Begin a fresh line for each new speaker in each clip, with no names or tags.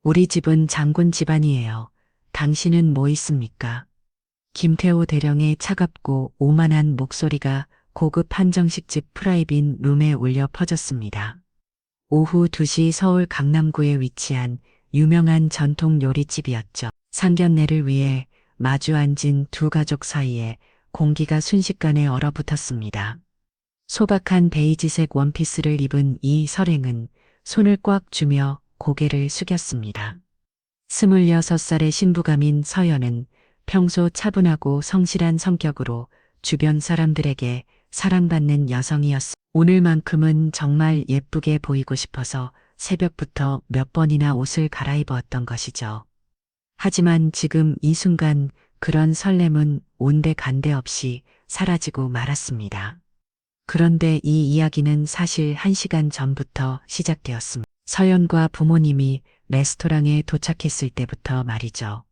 우리 집은 장군 집안이에요. 당신은 뭐 있습니까? 김태호 대령의 차갑고 오만한 목소리가 고급 한정식집 프라이빗 룸에 울려 퍼졌습니다. 오후 2시 서울 강남구에 위치한 유명한 전통 요리집이었죠. 상견례를 위해 마주 앉은 두 가족 사이에 공기가 순식간에 얼어붙었습니다. 소박한 베이지색 원피스를 입은 이 설행은 손을 꽉 쥐며 고개를 숙였습니다. 26살의 신부감인 서연은 평소 차분하고 성실한 성격으로 주변 사람들에게 사랑받는 여성이었습니다. 오늘만큼은 정말 예쁘게 보이고 싶어서 새벽부터 몇 번이나 옷을 갈아입었던 것이죠. 하지만 지금 이 순간 그런 설렘은 온데간데 없이 사라지고 말았습니다. 그런데 이 이야기는 사실 1시간 전부터 시작되었습니다. 서연과 부모님이 레스토랑에 도착했을 때부터 말이죠.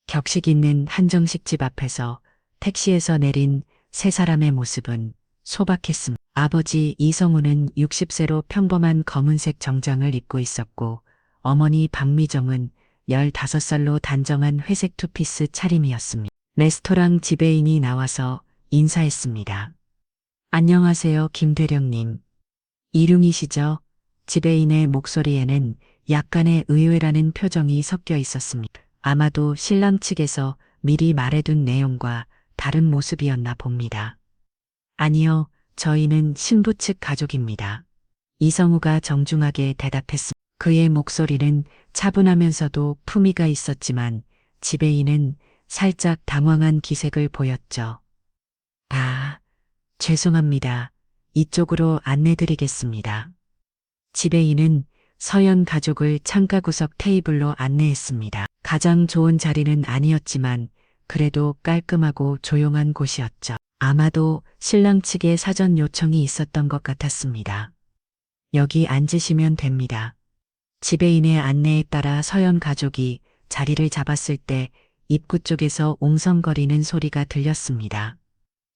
격식 있는 한정식집 앞에서 택시에서 내린 세 사람의 모습은 소박했습니다. 아버지 이성우는 60세로 평범한 검은색 정장을 입고 있었고 어머니 박미정은 15살로 단정한 회색 투피스 차림이었습니다. 레스토랑 지배인이 나와서 인사했습니다. 안녕하세요, 김 대령님. 이룡이시죠? 지배인의 목소리에는 약간의 의외라는 표정이 섞여 있었습니다. 아마도 신랑 측에서 미리 말해둔 내용과 다른 모습이었나 봅니다. 아니요, 저희는 신부 측 가족입니다. 이성우가 정중하게 대답했습니다. 그의 목소리는 차분하면서도 품위가 있었지만 지배인은 살짝 당황한 기색을 보였죠. 아, 죄송합니다. 이쪽으로 안내드리겠습니다. 지배인은 서연 가족을 창가 구석 테이블로 안내했습니다. 가장 좋은 자리는 아니었지만 그래도 깔끔하고 조용한 곳이었죠. 아마도 신랑 측에 사전 요청이 있었던 것 같았습니다. 여기 앉으시면 됩니다. 지배인의 안내에 따라 서연 가족이 자리를 잡았을 때 입구 쪽에서 옹성거리는 소리가 들렸습니다.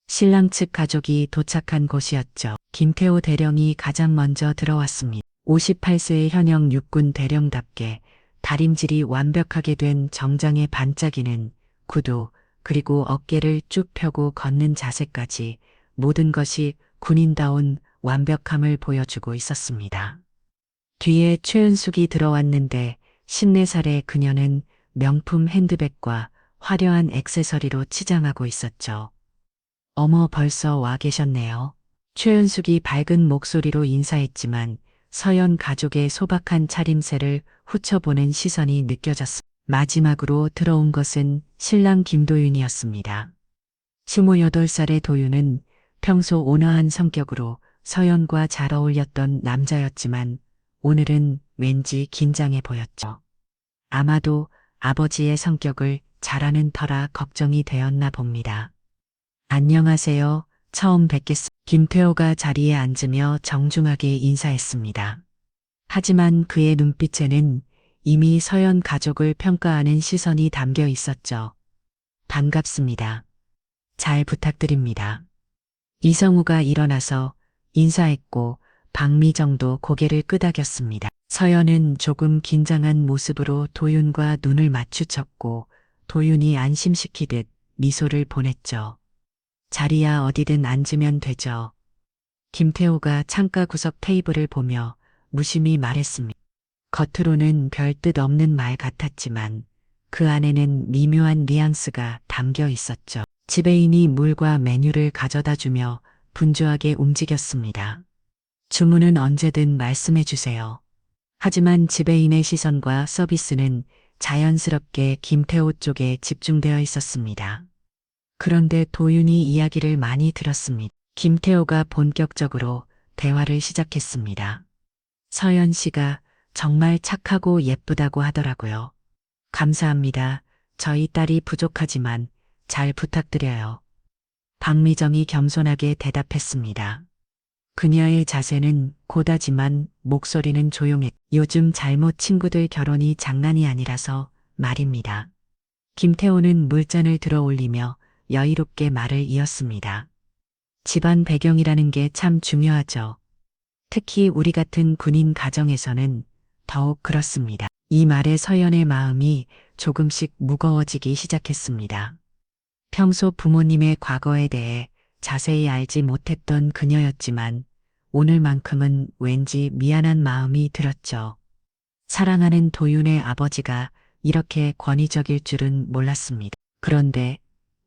신랑 측 가족이 도착한 곳이었죠. 김태호 대령이 가장 먼저 들어왔습니다. 58세의 현역 육군 대령답게 다림질이 완벽하게 된 정장에 반짝이는 구두, 그리고 어깨를 쭉 펴고 걷는 자세까지 모든 것이 군인다운 완벽함을 보여주고 있었습니다. 뒤에 최은숙이 들어왔는데 14살의 그녀는 명품 핸드백과 화려한 액세서리로 치장하고 있었죠. 어머, 벌써 와 계셨네요. 최은숙이 밝은 목소리로 인사했지만 서연 가족의 소박한 차림새를 훑어보는 시선이 느껴졌습니다. 마지막으로 들어온 것은 신랑 김도윤이었습니다. 28살의 도윤은 평소 온화한 성격으로 서연과 잘 어울렸던 남자였지만 오늘은 왠지 긴장해 보였죠. 아마도 아버지의 성격을 잘 아는 터라 걱정이 되었나 봅니다. 안녕하세요. 처음 뵙겠습니다. 김태호가 자리에 앉으며 정중하게 인사했습니다. 하지만 그의 눈빛에는 이미 서연 가족을 평가하는 시선이 담겨 있었죠. 반갑습니다. 잘 부탁드립니다. 이성우가 일어나서 인사했고 박미정도 고개를 끄덕였습니다. 서연은 조금 긴장한 모습으로 도윤과 눈을 마주쳤고 도윤이 안심시키듯 미소를 보냈죠. 자리야 어디든 앉으면 되죠. 김태호가 창가 구석 테이블을 보며 무심히 말했습니다. 겉으로는 별 뜻 없는 말 같았지만 그 안에는 미묘한 뉘앙스가 담겨 있었죠. 지배인이 물과 메뉴를 가져다 주며 분주하게 움직였습니다. 주문은 언제든 말씀해 주세요. 하지만 지배인의 시선과 서비스는 자연스럽게 김태호 쪽에 집중되어 있었습니다. 그런데 도윤이 이야기를 많이 들었습니다. 김태호가 본격적으로 대화를 시작했습니다. 서연 씨가 정말 착하고 예쁘다고 하더라고요. 감사합니다. 저희 딸이 부족하지만 잘 부탁드려요. 박미정이 겸손하게 대답했습니다. 그녀의 자세는 고다지만 목소리는 조용했. 요즘 잘못 친구들 결혼이 장난이 아니라서 말입니다. 김태호는 물잔을 들어 올리며 여유롭게 말을 이었습니다. 집안 배경이라는 게 참 중요하죠. 특히 우리 같은 군인 가정에서는 더욱 그렇습니다. 이 말에 서연의 마음이 조금씩 무거워지기 시작했습니다. 평소 부모님의 과거에 대해 자세히 알지 못했던 그녀였지만 오늘만큼은 왠지 미안한 마음이 들었죠. 사랑하는 도윤의 아버지가 이렇게 권위적일 줄은 몰랐습니다. 그런데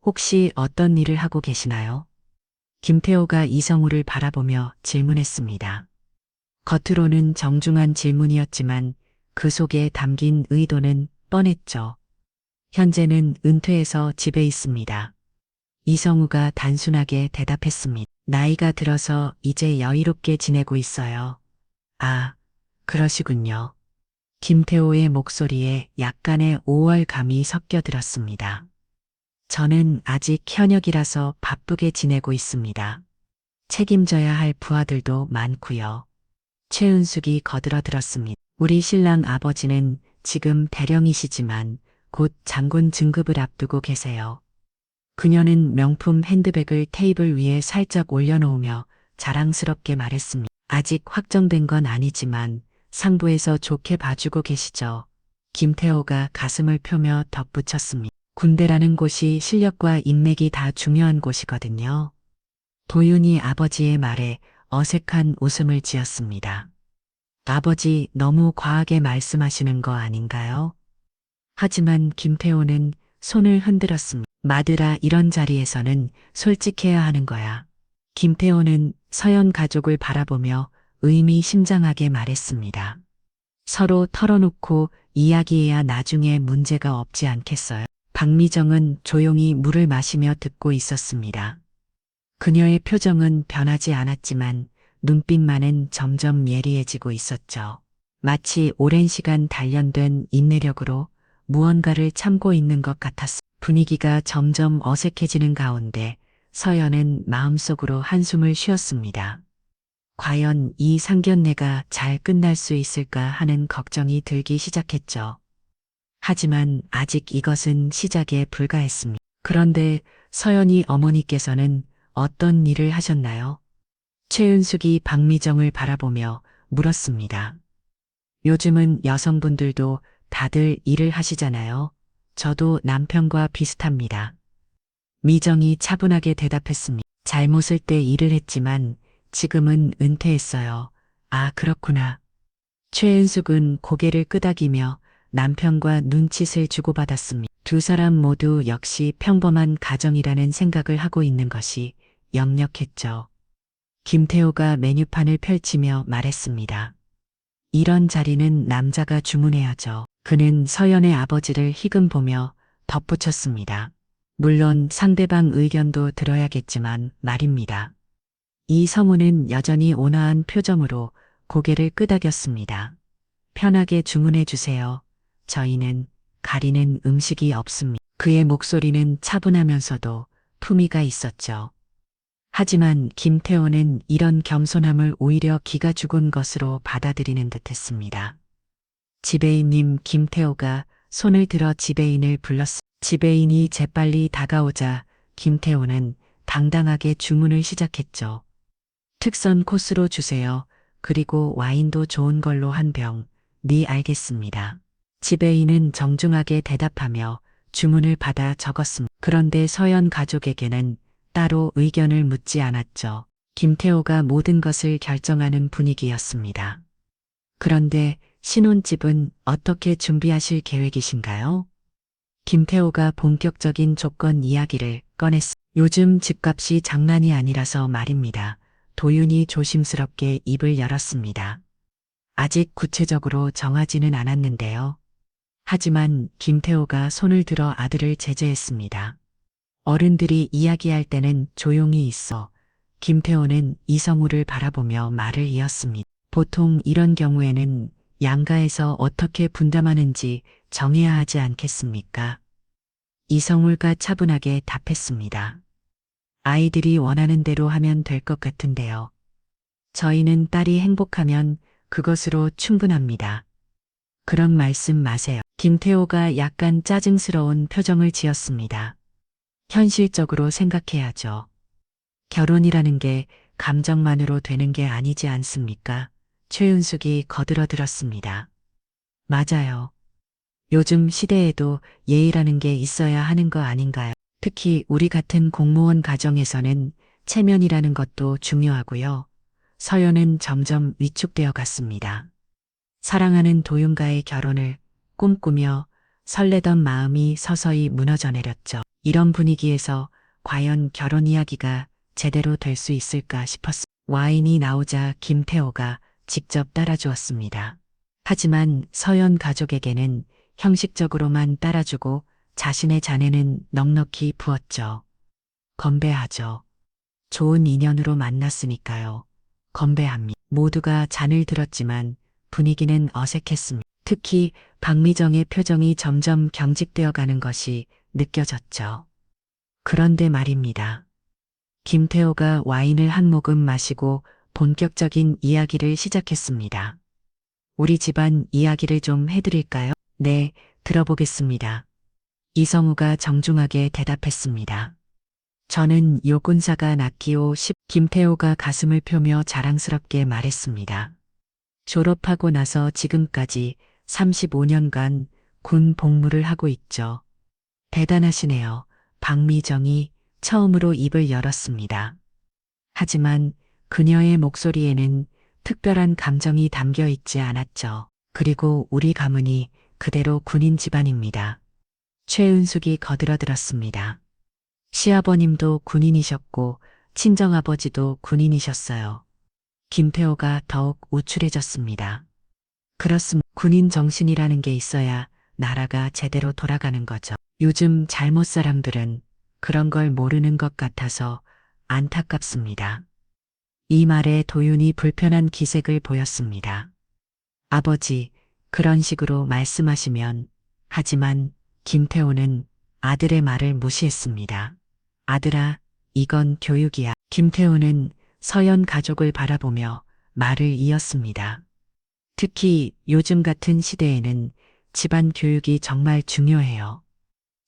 혹시 어떤 일을 하고 계시나요? 김태호가 이성우를 바라보며 질문했습니다. 겉으로는 정중한 질문이었지만 그 속에 담긴 의도는 뻔했죠. 현재는 은퇴해서 집에 있습니다. 이성우가 단순하게 대답했습니다. 나이가 들어서 이제 여유롭게 지내고 있어요. 아, 그러시군요. 김태호의 목소리에 약간의 오월감이 섞여 들었습니다. 저는 아직 현역이라서 바쁘게 지내고 있습니다. 책임져야 할 부하들도 많고요. 최은숙이 거들어들었습니다. 우리 신랑 아버지는 지금 대령이시지만 곧 장군 진급을 앞두고 계세요. 그녀는 명품 핸드백을 테이블 위에 살짝 올려놓으며 자랑스럽게 말했습니다. 아직 확정된 건 아니지만 상부에서 좋게 봐주고 계시죠. 김태호가 가슴을 펴며 덧붙였습니다. 군대라는 곳이 실력과 인맥이 다 중요한 곳이거든요. 도윤이 아버지의 말에 어색한 웃음을 지었습니다. 아버지 너무 과하게 말씀하시는 거 아닌가요? 하지만 김태호는 손을 흔들었습니다. 마드라 이런 자리에서는 솔직해야 하는 거야. 김태호는 서연 가족을 바라보며 의미심장하게 말했습니다. 서로 털어놓고 이야기해야 나중에 문제가 없지 않겠어요? 박미정은 조용히 물을 마시며 듣고 있었습니다. 그녀의 표정은 변하지 않았지만 눈빛만은 점점 예리해지고 있었죠. 마치 오랜 시간 단련된 인내력으로 무언가를 참고 있는 것 같았습니다. 분위기가 점점 어색해지는 가운데 서연은 마음속으로 한숨을 쉬었습니다. 과연 이 상견례가 잘 끝날 수 있을까 하는 걱정이 들기 시작했죠. 하지만 아직 이것은 시작에 불과했습니다. 그런데 서연이 어머니께서는 어떤 일을 하셨나요? 최은숙이 박미정을 바라보며 물었습니다. 요즘은 여성분들도 다들 일을 하시잖아요. 저도 남편과 비슷합니다. 미정이 차분하게 대답했습니다. 잘못을 때 일을 했지만 지금은 은퇴했어요. 아, 그렇구나. 최은숙은 고개를 끄덕이며 남편과 눈짓을 주고받았습니다. 두 사람 모두 역시 평범한 가정이라는 생각을 하고 있는 것이 역력했죠. 김태호가 메뉴판을 펼치며 말했습니다. 이런 자리는 남자가 주문해야죠. 그는 서연의 아버지를 희금 보며 덧붙였습니다. 물론 상대방 의견도 들어야겠지만 말입니다. 이 성우는 여전히 온화한 표정으로 고개를 끄덕였습니다. 편하게 주문해 주세요. 저희는 가리는 음식이 없습니다. 그의 목소리는 차분하면서도 품위가 있었죠. 하지만 김태호는 이런 겸손함을 오히려 기가 죽은 것으로 받아들이는 듯했습니다. 지배인님. 김태호가 손을 들어 지배인을 불렀습니다. 지배인이 재빨리 다가오자 김태호는 당당하게 주문을 시작했죠. 특선 코스로 주세요. 그리고 와인도 좋은 걸로 한 병. 네, 알겠습니다. 지배인은 정중하게 대답하며 주문을 받아 적었습니다. 그런데 서연 가족에게는 따로 의견을 묻지 않았죠. 김태호가 모든 것을 결정하는 분위기였습니다. 그런데 신혼집은 어떻게 준비하실 계획이신가요? 김태호가 본격적인 조건 이야기를 꺼냈습니다. 요즘 집값이 장난이 아니라서 말입니다. 도윤이 조심스럽게 입을 열었습니다. 아직 구체적으로 정하지는 않았는데요. 하지만 김태호가 손을 들어 아들을 제재했습니다. 어른들이 이야기할 때는 조용히 있어. 김태호는 이성우를 바라보며 말을 이었습니다. 보통 이런 경우에는 양가에서 어떻게 분담하는지 정해야 하지 않겠습니까? 이성우가 차분하게 답했습니다. 아이들이 원하는 대로 하면 될 것 같은데요. 저희는 딸이 행복하면 그것으로 충분합니다. 그런 말씀 마세요. 김태호가 약간 짜증스러운 표정을 지었습니다. 현실적으로 생각해야죠. 결혼이라는 게 감정만으로 되는 게 아니지 않습니까? 최은숙이 거들어들었습니다. 맞아요. 요즘 시대에도 예의라는 게 있어야 하는 거 아닌가요? 특히 우리 같은 공무원 가정에서는 체면이라는 것도 중요하고요. 서연은 점점 위축되어 갔습니다. 사랑하는 도윤과의 결혼을 꿈꾸며 설레던 마음이 서서히 무너져 내렸죠. 이런 분위기에서 과연 결혼 이야기가 제대로 될 수 있을까 싶었습니다. 와인이 나오자 김태호가 직접 따라주었습니다. 하지만 서연 가족에게는 형식적으로만 따라주고 자신의 잔에는 넉넉히 부었죠. 건배하죠. 좋은 인연으로 만났으니까요. 건배합니다. 모두가 잔을 들었지만 분위기는 어색했습니다. 특히 박미정의 표정이 점점 경직되어 가는 것이 느껴졌죠. 그런데 말입니다. 김태호가 와인을 한 모금 마시고 본격적인 이야기를 시작했습니다. 우리 집안 이야기를 좀 해드릴까요? 네, 들어보겠습니다. 이성우가 정중하게 대답했습니다. 저는 요군사가 낳기오 10. 김태호가 가슴을 펴며 자랑스럽게 말했습니다. 졸업하고 나서 지금까지 35년간 군 복무를 하고 있죠. 대단하시네요. 박미정이 처음으로 입을 열었습니다. 하지만 그녀의 목소리에는 특별한 감정이 담겨 있지 않았죠. 그리고 우리 가문이 그대로 군인 집안입니다. 최은숙이 거들어들었습니다. 시아버님도 군인이셨고 친정아버지도 군인이셨어요. 김태호가 더욱 우쭐해졌습니다. 그렇습니다. 군인 정신이라는 게 있어야 나라가 제대로 돌아가는 거죠. 요즘 잘못 사람들은 그런 걸 모르는 것 같아서 안타깝습니다. 이 말에 도윤이 불편한 기색을 보였습니다. 아버지, 그런 식으로 말씀하시면. 하지만 김태호는 아들의 말을 무시했습니다. 아들아, 이건 교육이야. 김태호는 서연 가족을 바라보며 말을 이었습니다. 특히 요즘 같은 시대에는 집안 교육이 정말 중요해요.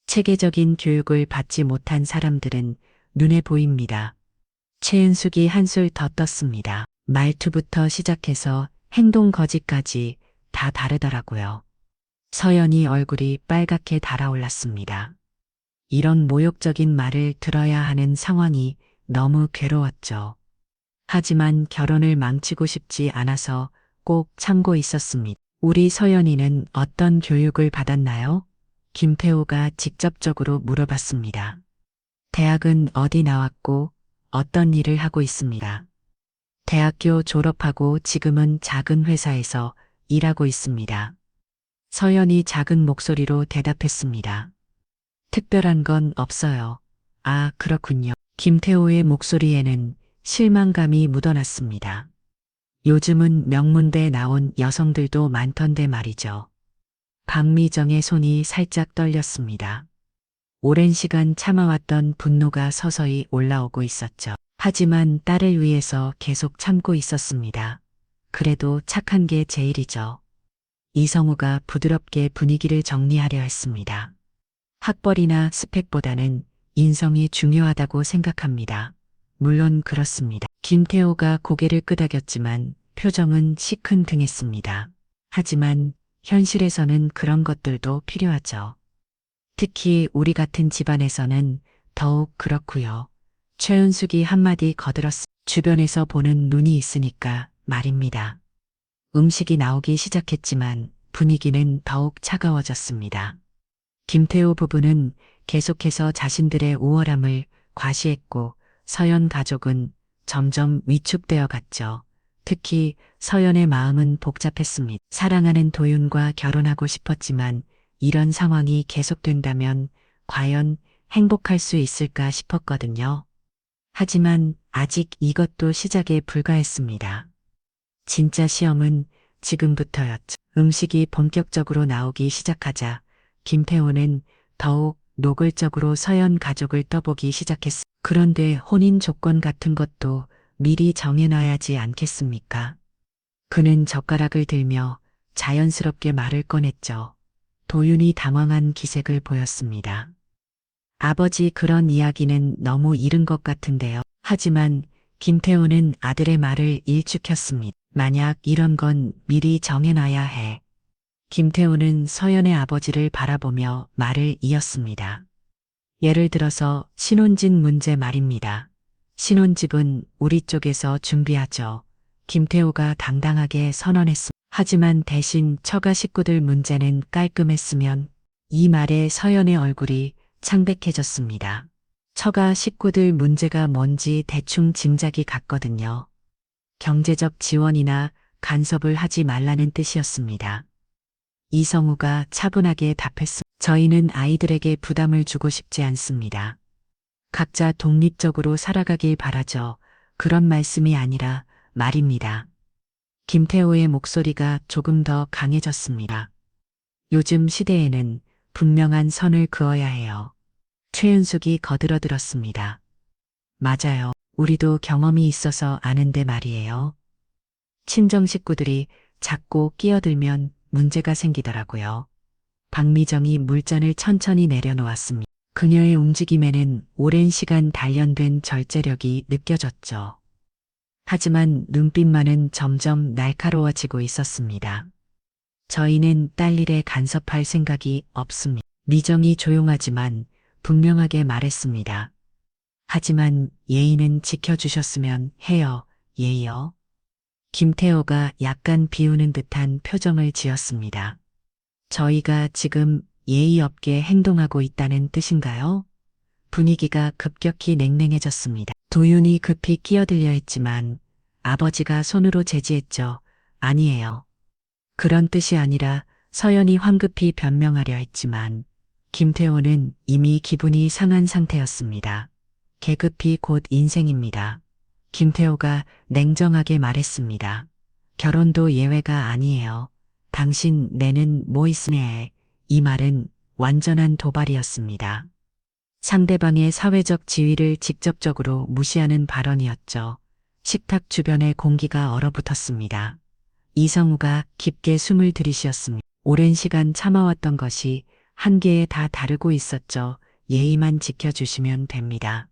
체계적인 교육을 받지 못한 사람들은 눈에 보입니다. 최은숙이 한술 더 떴습니다. 말투부터 시작해서 행동 거지까지 다 다르더라고요. 서연이 얼굴이 빨갛게 달아올랐습니다. 이런 모욕적인 말을 들어야 하는 상황이 너무 괴로웠죠. 하지만 결혼을 망치고 싶지 않아서 꼭 참고 있었습니다. 우리 서연이는 어떤 교육을 받았나요? 김태호가 직접적으로 물어봤습니다. 대학은 어디 나왔고 어떤 일을 하고 있습니다. 대학교 졸업하고 지금은 작은 회사에서 일하고 있습니다. 서연이 작은 목소리로 대답했습니다. 특별한 건 없어요. 아, 그렇군요. 김태호의 목소리에는 실망감이 묻어났습니다. 요즘은 명문대에 나온 여성들도 많던데 말이죠. 박미정의 손이 살짝 떨렸습니다. 오랜 시간 참아왔던 분노가 서서히 올라오고 있었죠. 하지만 딸을 위해서 계속 참고 있었습니다. 그래도 착한 게 제일이죠. 이성우가 부드럽게 분위기를 정리하려 했습니다. 학벌이나 스펙보다는 인성이 중요하다고 생각합니다. 물론 그렇습니다. 김태호가 고개를 끄덕였지만 표정은 시큰둥했습니다. 하지만 현실에서는 그런 것들도 필요하죠. 특히 우리 같은 집안에서는 더욱 그렇고요. 최은숙이 한마디 거들었습니다. 주변에서 보는 눈이 있으니까 말입니다. 음식이 나오기 시작했지만 분위기는 더욱 차가워졌습니다. 김태호 부부는 계속해서 자신들의 우월함을 과시했고 서연 가족은 점점 위축되어 갔죠. 특히 서연의 마음은 복잡했습니다. 사랑하는 도윤과 결혼하고 싶었지만 이런 상황이 계속된다면 과연 행복할 수 있을까 싶었거든요. 하지만 아직 이것도 시작에 불과했습니다. 진짜 시험은 지금부터였죠. 음식이 본격적으로 나오기 시작하자 김태호는 더욱 노골적으로 서연 가족을 떠보기 시작했습니다. 그런데 혼인 조건 같은 것도 미리 정해놔야지 않겠습니까? 그는 젓가락을 들며 자연스럽게 말을 꺼냈죠. 도윤이 당황한 기색을 보였습니다. 아버지, 그런 이야기는 너무 이른 것 같은데요. 하지만 김태호는 아들의 말을 일축했습니다. 만약 이런 건 미리 정해놔야 해. 김태호는 서연의 아버지를 바라보며 말을 이었습니다. 예를 들어서 신혼집 문제 말입니다. 신혼집은 우리 쪽에서 준비하죠. 김태호가 당당하게 선언했습니다. 하지만 대신 처가 식구들 문제는 깔끔했으면. 이 말에 서연의 얼굴이 창백해졌습니다. 처가 식구들 문제가 뭔지 대충 짐작이 갔거든요. 경제적 지원이나 간섭을 하지 말라는 뜻이었습니다. 이성우가 차분하게 답했습니다. 저희는 아이들에게 부담을 주고 싶지 않습니다. 각자 독립적으로 살아가길 바라죠. 그런 말씀이 아니라 말입니다. 김태호의 목소리가 조금 더 강해졌습니다. 요즘 시대에는 분명한 선을 그어야 해요. 최윤숙이 거들어들었습니다. 맞아요. 우리도 경험이 있어서 아는데 말이에요. 친정 식구들이 자꾸 끼어들면 문제가 생기더라고요. 박미정이 물잔을 천천히 내려놓았습니다. 그녀의 움직임에는 오랜 시간 단련된 절제력이 느껴졌죠. 하지만 눈빛만은 점점 날카로워지고 있었습니다. 저희는 딸 일에 간섭할 생각이 없습니다. 미정이 조용하지만 분명하게 말했습니다. 하지만 예의는 지켜주셨으면 해요. 예의요. 김태호가 약간 비우는 듯한 표정을 지었습니다. 저희가 지금 예의 없게 행동하고 있다는 뜻인가요? 분위기가 급격히 냉랭해졌습니다. 도윤이 급히 끼어들려 했지만 아버지가 손으로 제지했죠. 아니에요. 그런 뜻이 아니라 서연이 황급히 변명하려 했지만 김태호는 이미 기분이 상한 상태였습니다. 계급이 곧 인생입니다. 김태호가 냉정하게 말했습니다. 결혼도 예외가 아니에요. 당신 내는 뭐 있으네. 이 말은 완전한 도발이었습니다. 상대방의 사회적 지위를 직접적으로 무시하는 발언이었죠. 식탁 주변의 공기가 얼어붙었습니다. 이성우가 깊게 숨을 들이쉬었습니다. 오랜 시간 참아왔던 것이 한계에 다 다르고 있었죠. 예의만 지켜주시면 됩니다.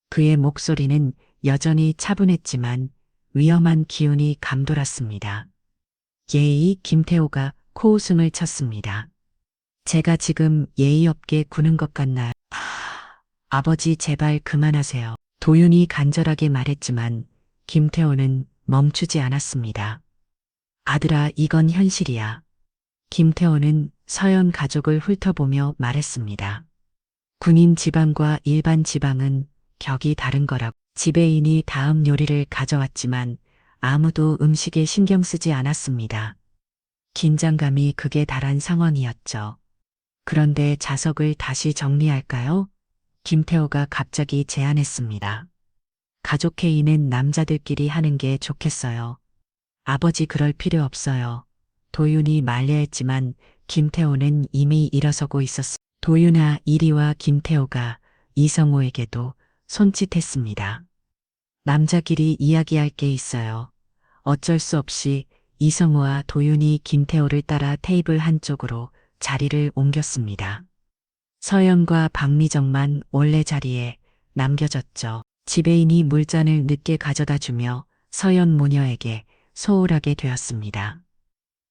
그의 목소리는 여전히 차분했지만 위험한 기운이 감돌았습니다. 예의. 김태호가 코웃음을 쳤습니다. 제가 지금 예의 없게 구는 것 같나요? 아버지 제발 그만하세요. 도윤이 간절하게 말했지만 김태호는 멈추지 않았습니다. 아들아, 이건 현실이야. 김태호는 서연 가족을 훑어보며 말했습니다. 군인 지방과 일반 지방은 격이 다른 거라고. 지배인이 다음 요리를 가져왔지만 아무도 음식에 신경 쓰지 않았습니다. 긴장감이 극에 달한 상황이었죠. 그런데 자석을 다시 정리할까요? 김태호가 갑자기 제안했습니다. 가족 회의는 남자들끼리 하는 게 좋겠어요. 아버지 그럴 필요 없어요. 도윤이 만류했지만 김태호는 이미 일어서고 있었습니다. 도윤아, 이리와. 김태호가 이성호에게도 손짓했습니다. 남자끼리 이야기할 게 있어요. 어쩔 수 없이 이성호와 도윤이 김태호를 따라 테이블 한쪽으로 자리를 옮겼습니다. 서연과 박미정만 원래 자리에 남겨졌죠. 지배인이 물잔을 늦게 가져다 주며 서연 모녀에게 소홀하게 되었습니다.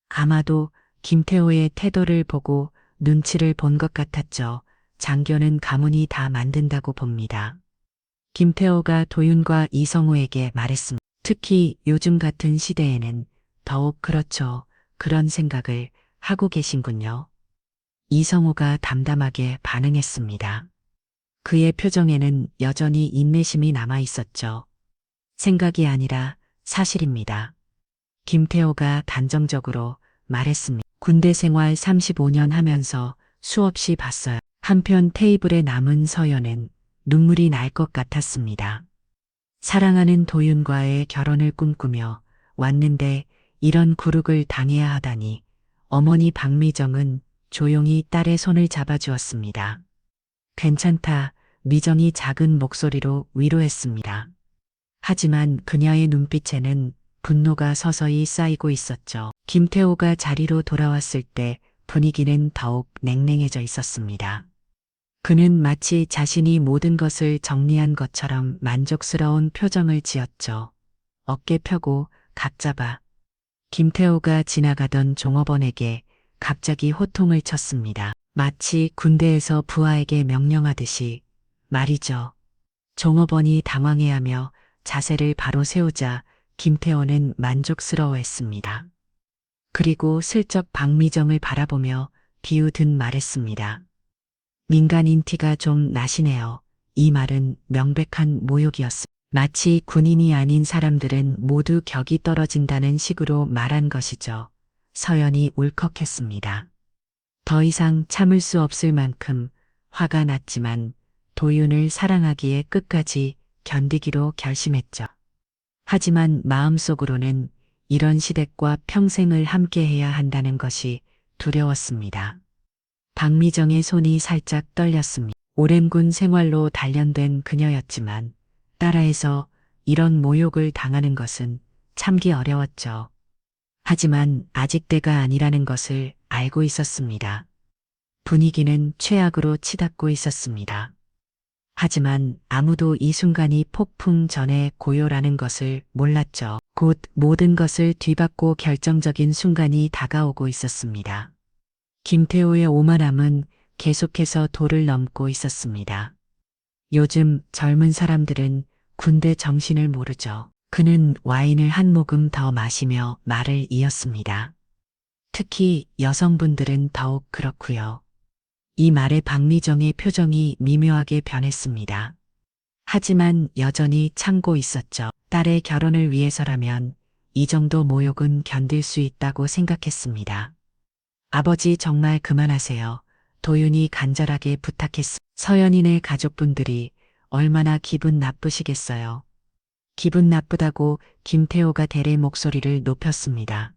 아마도 김태호의 태도를 보고 눈치를 본 것 같았죠. 장교는 가문이 다 만든다고 봅니다. 김태호가 도윤과 이성우에게 말했습니다. 특히 요즘 같은 시대에는 더욱 그렇죠. 그런 생각을 하고 계신군요. 이성우가 담담하게 반응했습니다. 그의 표정에는 여전히 인내심이 남아 있었죠. 생각이 아니라 사실입니다. 김태호가 단정적으로 말했습니다. 군대 생활 35년 하면서 수없이 봤어요. 한편 테이블에 남은 서연은 눈물이 날 것 같았습니다. 사랑하는 도윤과의 결혼을 꿈꾸며 왔는데 이런 굴욕을 당해야 하다니. 어머니 박미정은 조용히 딸의 손을 잡아주었습니다. 괜찮다. 미정이 작은 목소리로 위로했습니다. 하지만 그녀의 눈빛에는 분노가 서서히 쌓이고 있었죠. 김태호가 자리로 돌아왔을 때 분위기는 더욱 냉랭해져 있었습니다. 그는 마치 자신이 모든 것을 정리한 것처럼 만족스러운 표정을 지었죠. 어깨 펴고 각 잡아. 김태호가 지나가던 종업원에게 갑자기 호통을 쳤습니다. 마치 군대에서 부하에게 명령하듯이 말이죠. 종업원이 당황해하며 자세를 바로 세우자 김태호는 만족스러워했습니다. 그리고 슬쩍 박미정을 바라보며 비웃은 말했습니다. 민간인 티가 좀 나시네요. 이 말은 명백한 모욕이었습니다. 마치 군인이 아닌 사람들은 모두 격이 떨어진다는 식으로 말한 것이죠. 서연이 울컥했습니다. 더 이상 참을 수 없을 만큼 화가 났지만 도윤을 사랑하기에 끝까지 견디기로 결심했죠. 하지만 마음속으로는 이런 시댁과 평생을 함께해야 한다는 것이 두려웠습니다. 박미정의 손이 살짝 떨렸습니다. 오랜 군 생활로 단련된 그녀였지만 따라해서 이런 모욕을 당하는 것은 참기 어려웠죠. 하지만 아직 때가 아니라는 것을 알고 있었습니다. 분위기는 최악으로 치닫고 있었습니다. 하지만 아무도 이 순간이 폭풍 전에 고요라는 것을 몰랐죠. 곧 모든 것을 뒤바꿔 결정적인 순간이 다가오고 있었습니다. 김태호의 오만함은 계속해서 도를 넘고 있었습니다. 요즘 젊은 사람들은 군대 정신을 모르죠. 그는 와인을 한 모금 더 마시며 말을 이었습니다. 특히 여성분들은 더욱 그렇고요. 이 말에 박미정의 표정이 미묘하게 변했습니다. 하지만 여전히 참고 있었죠. 딸의 결혼을 위해서라면 이 정도 모욕은 견딜 수 있다고 생각했습니다. 아버지 정말 그만하세요. 도윤이 간절하게 부탁했습니다. 서연이네 가족분들이 얼마나 기분 나쁘시겠어요. 기분 나쁘다고 김태호가 대래 목소리를 높였습니다.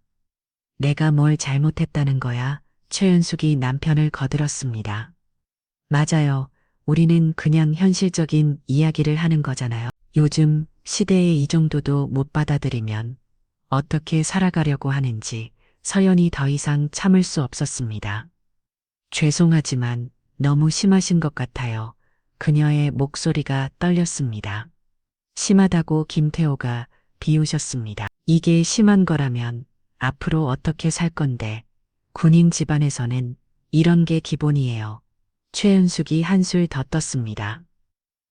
내가 뭘 잘못했다는 거야? 최은숙이 남편을 거들었습니다. 맞아요. 우리는 그냥 현실적인 이야기를 하는 거잖아요. 요즘 시대에 이 정도도 못 받아들이면 어떻게 살아가려고 하는지 서연이 더 이상 참을 수 없었습니다. 죄송하지만 너무 심하신 것 같아요. 그녀의 목소리가 떨렸습니다. 심하다고 김태호가 비우셨습니다. 이게 심한 거라면 앞으로 어떻게 살 건데 군인 집안에서는 이런 게 기본이에요. 최은숙이 한술 더 떴습니다.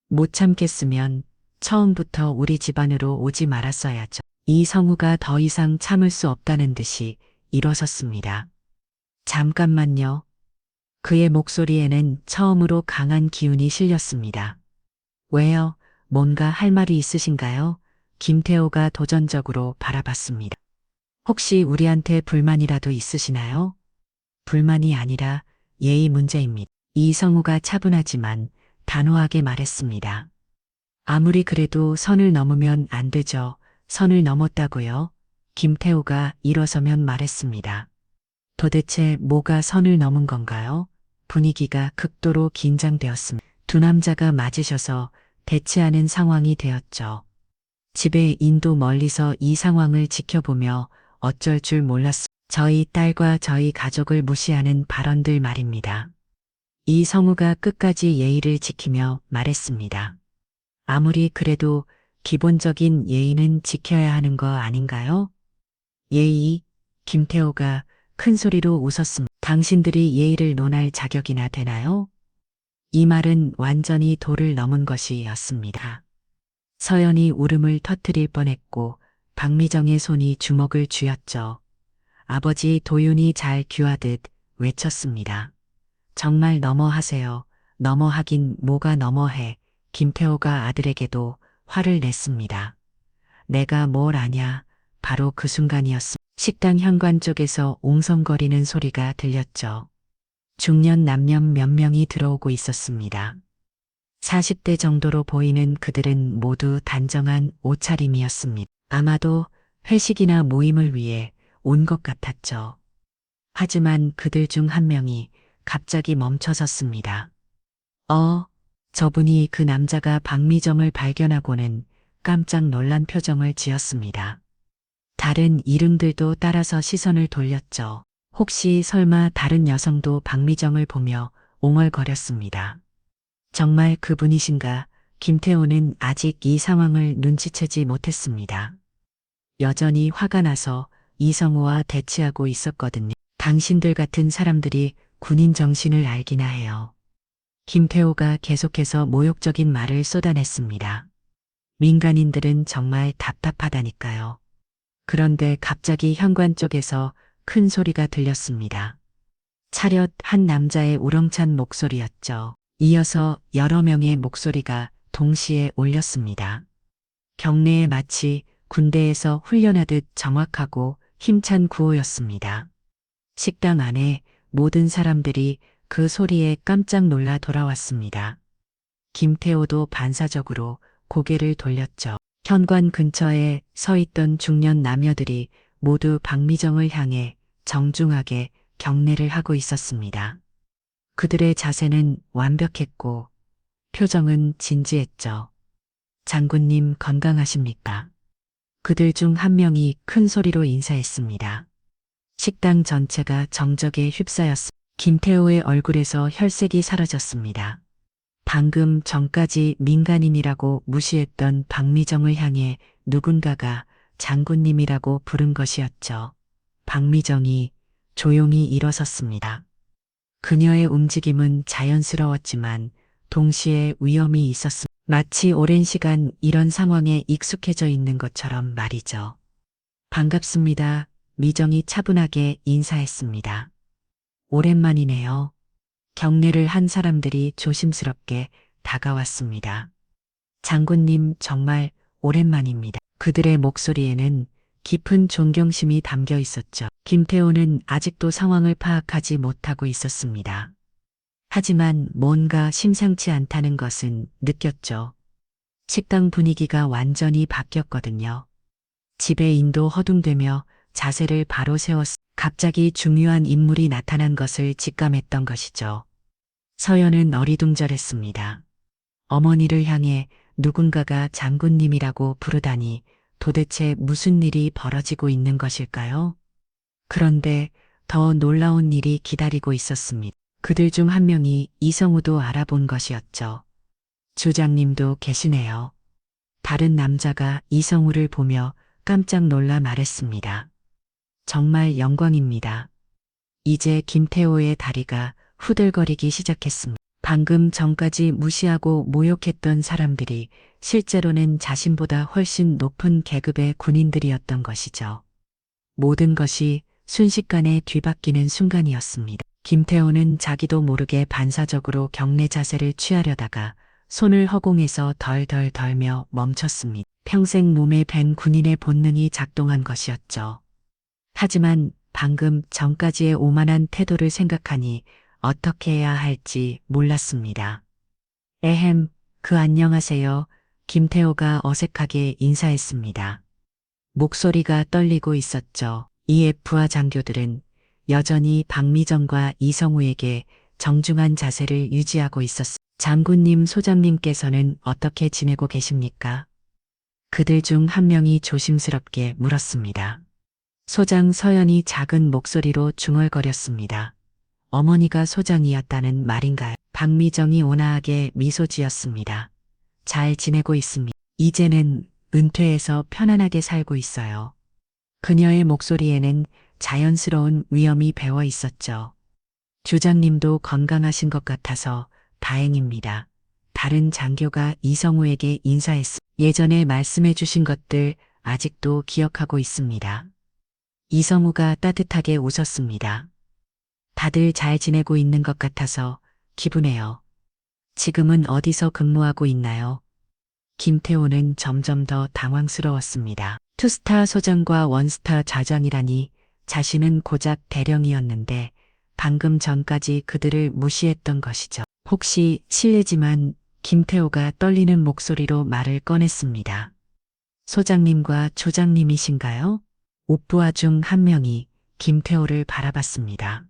못 참겠으면 처음부터 우리 집안으로 오지 말았어야죠. 이성우가 더 이상 참을 수 없다는 듯이 일어섰습니다. 잠깐만요. 그의 목소리에는 처음으로 강한 기운이 실렸습니다. 왜요? 뭔가 할 말이 있으신가요? 김태호가 도전적으로 바라봤습니다. 혹시 우리한테 불만이라도 있으시나요? 불만이 아니라 예의 문제입니다. 이성우가 차분하지만 단호하게 말했습니다. 아무리 그래도 선을 넘으면 안 되죠. 선을 넘었다고요? 김태호가 일어서면 말했습니다. 도대체 뭐가 선을 넘은 건가요? 분위기가 극도로 긴장되었습니다. 두 남자가 맞으셔서 대치하는 상황이 되었죠. 집에 인도 멀리서 이 상황을 지켜보며 어쩔 줄 몰랐습니다. 저희 딸과 저희 가족을 무시하는 발언들 말입니다. 이성우가 끝까지 예의를 지키며 말했습니다. 아무리 그래도 기본적인 예의는 지켜야 하는 거 아닌가요? 예의, 김태호가 큰 소리로 웃었습니다. 당신들이 예의를 논할 자격이나 되나요? 이 말은 완전히 도를 넘은 것이었습니다. 서연이 울음을 터뜨릴 뻔했고 박미정의 손이 주먹을 쥐었죠. 아버지 도윤이 잘 귀하듯 외쳤습니다. 정말 너머하세요. 너머하긴 뭐가 너머해. 김태호가 아들에게도 화를 냈습니다. 내가 뭘 아냐. 바로 그 순간이었습니다. 식당 현관 쪽에서 옹성거리는 소리가 들렸죠. 중년 남녀 몇 명이 들어오고 있었습니다. 40대 정도로 보이는 그들은 모두 단정한 옷차림이었습니다. 아마도 회식이나 모임을 위해 온 것 같았죠. 하지만 그들 중 한 명이 갑자기 멈춰섰습니다. 저분이 그 남자가 박미정을 발견하고는 깜짝 놀란 표정을 지었습니다. 다른 이름들도 따라서 시선을 돌렸죠. 혹시 설마 다른 여성도 박미정을 보며 옹얼거렸습니다. 정말 그분이신가? 김태호는 아직 이 상황을 눈치채지 못했습니다. 여전히 화가 나서 이성우와 대치하고 있었거든요. 당신들 같은 사람들이 군인 정신을 알기나 해요. 김태호가 계속해서 모욕적인 말을 쏟아냈습니다. 민간인들은 정말 답답하다니까요. 그런데 갑자기 현관 쪽에서 큰 소리가 들렸습니다. 차렷 한 남자의 우렁찬 목소리였죠. 이어서 여러 명의 목소리가 동시에 올렸습니다. 경례에 마치 군대에서 훈련하듯 정확하고 힘찬 구호였습니다. 식당 안에 모든 사람들이 그 소리에 깜짝 놀라 돌아왔습니다. 김태호도 반사적으로 고개를 돌렸죠. 현관 근처에 서 있던 중년 남녀들이 모두 박미정을 향해 정중하게 경례를 하고 있었습니다. 그들의 자세는 완벽했고 표정은 진지했죠. 장군님 건강하십니까? 그들 중 한 명이 큰 소리로 인사했습니다. 식당 전체가 정적에 휩싸였습니다. 김태호의 얼굴에서 혈색이 사라졌습니다. 방금 전까지 민간인이라고 무시했던 박미정을 향해 누군가가 장군님이라고 부른 것이었죠. 박미정이 조용히 일어섰습니다. 그녀의 움직임은 자연스러웠지만 동시에 위험이 있었습니다. 마치 오랜 시간 이런 상황에 익숙해져 있는 것처럼 말이죠. 반갑습니다. 미정이 차분하게 인사했습니다. 오랜만이네요. 경례를 한 사람들이 조심스럽게 다가왔습니다. 장군님 정말 오랜만입니다. 그들의 목소리에는 깊은 존경심이 담겨 있었죠. 김태호는 아직도 상황을 파악하지 못하고 있었습니다. 하지만 뭔가 심상치 않다는 것은 느꼈죠. 식당 분위기가 완전히 바뀌었거든요. 지배인도 허둥대며 자세를 바로 세웠 갑자기 중요한 인물이 나타난 것을 직감했던 것이죠. 서연은 어리둥절했습니다. 어머니를 향해 누군가가 장군님이라고 부르다니 도대체 무슨 일이 벌어지고 있는 것일까요? 그런데 더 놀라운 일이 기다리고 있었습니다. 그들 중 한 명이 이성우도 알아본 것이었죠. 주장님도 계시네요. 다른 남자가 이성우를 보며 깜짝 놀라 말했습니다. 정말 영광입니다. 이제 김태호의 다리가 후들거리기 시작했습니다. 방금 전까지 무시하고 모욕했던 사람들이 실제로는 자신보다 훨씬 높은 계급의 군인들이었던 것이죠. 모든 것이 순식간에 뒤바뀌는 순간이었습니다. 김태호는 자기도 모르게 반사적으로 경례 자세를 취하려다가 손을 허공에서 덜덜 덜며 멈췄습니다. 평생 몸에 밴 군인의 본능이 작동한 것이었죠. 하지만 방금 전까지의 오만한 태도를 생각하니 어떻게 해야 할지 몰랐습니다. 에헴, 안녕하세요. 김태호가 어색하게 인사했습니다. 목소리가 떨리고 있었죠. EF와 장교들은 여전히 박미정과 이성우에게 정중한 자세를 유지하고 있었습니다. 장군님, 소장님께서는 어떻게 지내고 계십니까? 그들 중 한 명이 조심스럽게 물었습니다. 소장 서연이 작은 목소리로 중얼거렸습니다. 어머니가 소장이었다는 말인가요? 박미정이 온화하게 미소 지었습니다. 잘 지내고 있습니다. 이제는 은퇴해서 편안하게 살고 있어요. 그녀의 목소리에는 자연스러운 위엄이 배어 있었죠. 주장님도 건강하신 것 같아서 다행입니다. 다른 장교가 이성우에게 인사했습니다. 예전에 말씀해 주신 것들 아직도 기억하고 있습니다. 이성우가 따뜻하게 웃었습니다. 다들 잘 지내고 있는 것 같아서 기분해요. 지금은 어디서 근무하고 있나요? 김태호는 점점 더 당황스러웠습니다. 투스타 소장과 원스타 좌장이라니 자신은 고작 대령이었는데 방금 전까지 그들을 무시했던 것이죠. 혹시 실례지만 김태호가 떨리는 목소리로 말을 꺼냈습니다. 소장님과 조장님이신가요? 옥부하 중 한 명이 김태호를 바라봤습니다.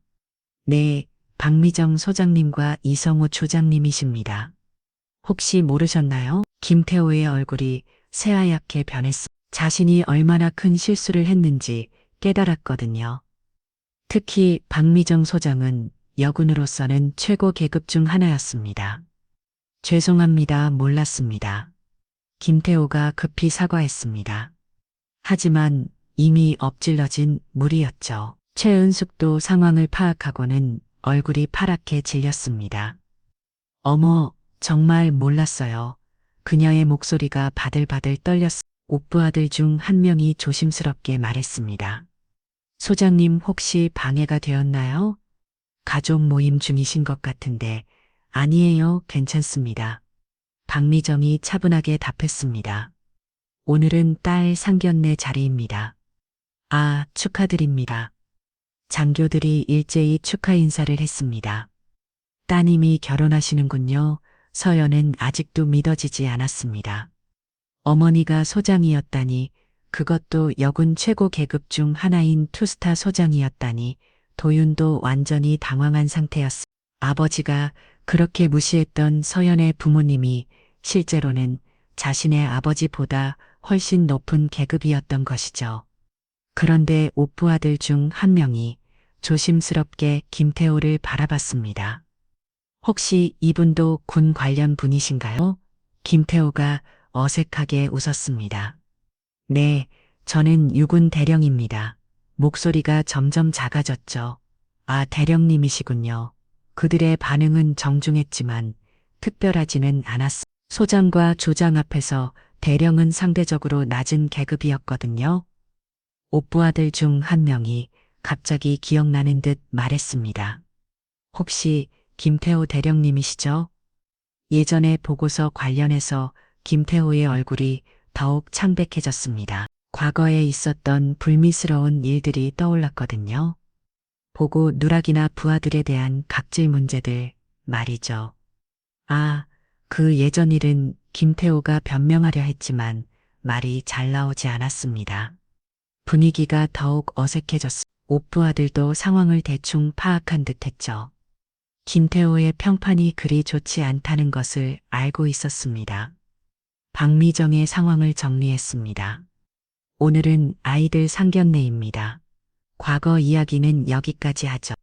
네, 박미정 소장님과 이성우 조장님이십니다. 혹시 모르셨나요? 김태호의 얼굴이 새하얗게 변했습니다. 자신이 얼마나 큰 실수를 했는지 깨달았거든요. 특히 박미정 소장은 여군으로서는 최고 계급 중 하나였습니다. 죄송합니다. 몰랐습니다. 김태호가 급히 사과했습니다. 하지만 이미 엎질러진 물이었죠. 최은숙도 상황을 파악하고는 얼굴이 파랗게 질렸습니다. 어머, 정말 몰랐어요. 그녀의 목소리가 바들바들 떨렸어. 옥부 아들 중 한 명이 조심스럽게 말했습니다. 소장님 혹시 방해가 되었나요? 가족 모임 중이신 것 같은데. 아니에요, 괜찮습니다. 박미정이 차분하게 답했습니다. 오늘은 딸 상견례 자리입니다. 아, 축하드립니다. 장교들이 일제히 축하 인사를 했습니다. 따님이 결혼하시는군요. 서연은 아직도 믿어지지 않았습니다. 어머니가 소장이었다니, 그것도 여군 최고 계급 중 하나인 투스타 소장이었다니, 도윤도 완전히 당황한 상태였습니다. 아버지가 그렇게 무시했던 서연의 부모님이 실제로는 자신의 아버지보다 훨씬 높은 계급이었던 것이죠. 그런데 오프 아들 중 한 명이 조심스럽게 김태호를 바라봤습니다. 혹시 이분도 군 관련 분이신가요? 김태호가 어색하게 웃었습니다. 네, 저는 육군 대령입니다. 목소리가 점점 작아졌죠. 아, 대령님이시군요. 그들의 반응은 정중했지만 특별하지는 않았습니다. 소장과 조장 앞에서 대령은 상대적으로 낮은 계급이었거든요. 옥부아들 중 한 명이 갑자기 기억나는 듯 말했습니다. 혹시 김태호 대령님이시죠? 예전에 보고서 관련해서 김태호의 얼굴이 더욱 창백해졌습니다. 과거에 있었던 불미스러운 일들이 떠올랐거든요. 보고 누락이나 부하들에 대한 각질 문제들 말이죠. 아, 그 예전 일은 김태호가 변명하려 했지만 말이 잘 나오지 않았습니다. 분위기가 더욱 어색해졌습니다. 옥부아들도 상황을 대충 파악한 듯했죠. 김태호의 평판이 그리 좋지 않다는 것을 알고 있었습니다. 박미정의 상황을 정리했습니다. 오늘은 아이들 상견례입니다. 과거 이야기는 여기까지 하죠.